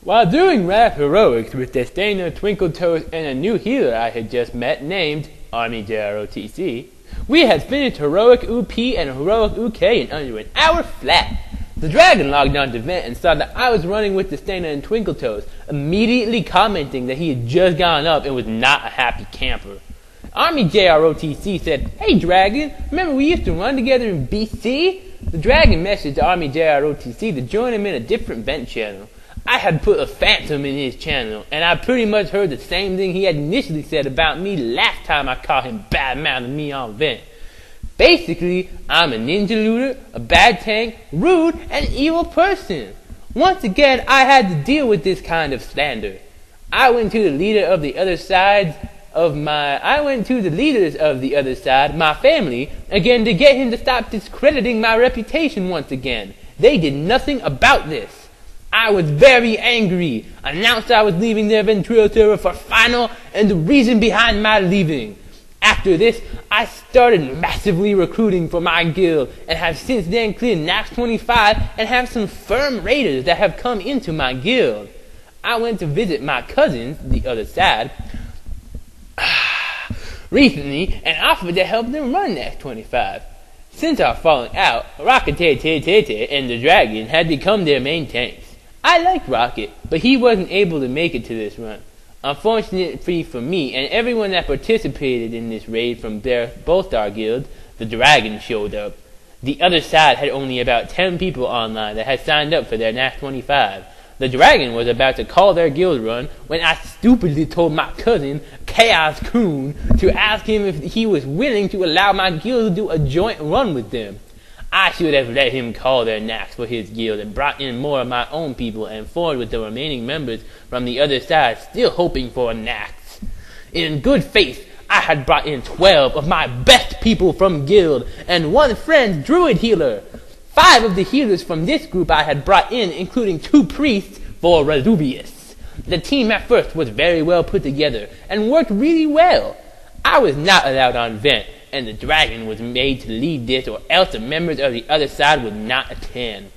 While doing rap heroics with Destana, Twinkletoes, and a new healer I had just met named Army JROTC, we had finished heroic UP and heroic UK in under an hour flat. The dragon logged on to vent and saw that I was running with Destana and Twinkletoes, immediately commenting that he had just gone up and was not a happy camper. Army JROTC said, "Hey Dragon, remember we used to run together in BC?" The dragon messaged Army JROTC to join him in a different vent channel. I had put a phantom in his channel, and I pretty much heard the same thing he had initially said about me last time I caught him bad-mouthing me on vent. Basically, I'm a ninja looter, a bad tank, rude, and evil person. Once again, I had to deal with this kind of slander. I went to the leaders of the other side, my family, again to get him to stop discrediting my reputation once again. They did nothing about this. I was very angry, announced I was leaving their Ventrilo server for final, and the reason behind my leaving. After this, I started massively recruiting for my guild, and have since then cleared Nax 25 and have some firm raiders that have come into my guild. I went to visit my cousins, the other side, recently, and offered to help them run Nax 25. Since our falling out, Rocket and the Dragon had become their main tanks. I like Rocket, but he wasn't able to make it to this run. Unfortunately for me and everyone that participated in this raid from both our guilds, the Dragon showed up. The other side had only about 10 people online that had signed up for their Nax 25. The Dragon was about to call their guild run when I stupidly told my cousin, Chaos Coon, to ask him if he was willing to allow my guild to do a joint run with them. I should have let him call their Nax for his guild and brought in more of my own people and formed with the remaining members from the other side, still hoping for a Nax. In good faith, I had brought in 12 of my best people from guild and one friend druid healer. 5 of the healers from this group I had brought in, including 2 priests for Razubius. The team at first was very well put together and worked really well. I was not allowed on vent, and the Dragon was made to lead this, or else the members of the other side would not attend.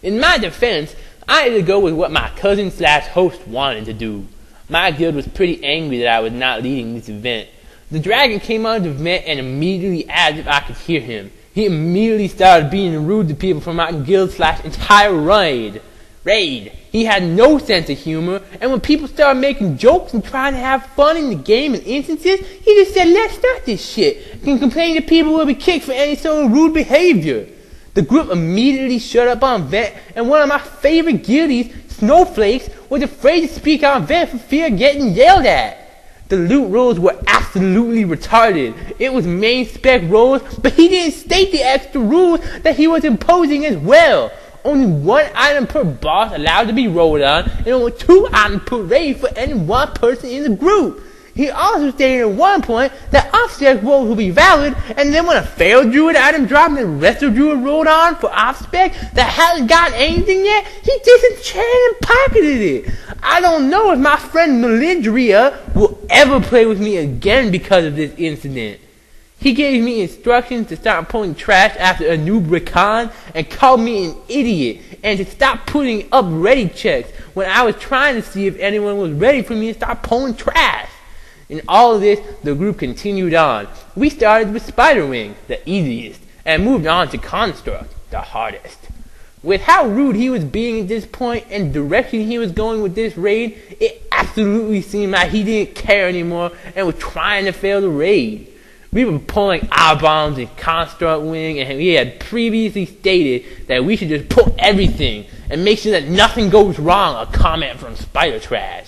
In my defense, I had to go with what my cousin/host wanted to do. My guild was pretty angry that I was not leading this event. The Dragon came on the event and immediately asked if I could hear him. He immediately started being rude to people from my guild/entire raid. He had no sense of humor, and when people started making jokes and trying to have fun in the game and instances, he just said, "Let's start this shit," and complained to people who would be kicked for any sort of rude behavior. The group immediately shut up on vent, and one of my favorite guildies, Snowflakes, was afraid to speak on vent for fear of getting yelled at. The loot rules were absolutely retarded. It was main spec rules, but he didn't state the extra rules that he was imposing as well. Only 1 item per boss allowed to be rolled on, and only 2 items per raid for any one person in the group. He also stated at one point that off-spec rolls would be valid, and then when a failed druid item dropped and the rest of druid rolled on for off-spec that hadn't got anything yet, he disenchanted and pocketed it. I don't know if my friend Melindria will ever play with me again because of this incident. He gave me instructions to stop pulling trash after a noob recon and called me an idiot, and to stop putting up ready checks when I was trying to see if anyone was ready for me to stop pulling trash. In all of this, the group continued on. We started with Spiderwing, the easiest, and moved on to Construct, the hardest. With how rude he was being at this point and the direction he was going with this raid, it absolutely seemed like he didn't care anymore and was trying to fail the raid. We were pulling our bombs in Construct Wing, and he had previously stated that we should just pull everything and make sure that nothing goes wrong, a comment from Spider Trash.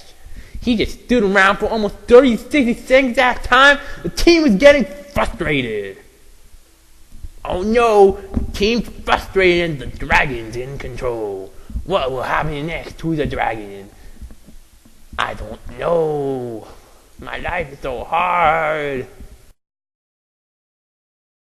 He just stood around for almost 30-60 seconds at a time. The team was getting frustrated. Oh no, the team's frustrated and the Dragon's in control. What will happen next to the Dragon? I don't know. My life is so hard.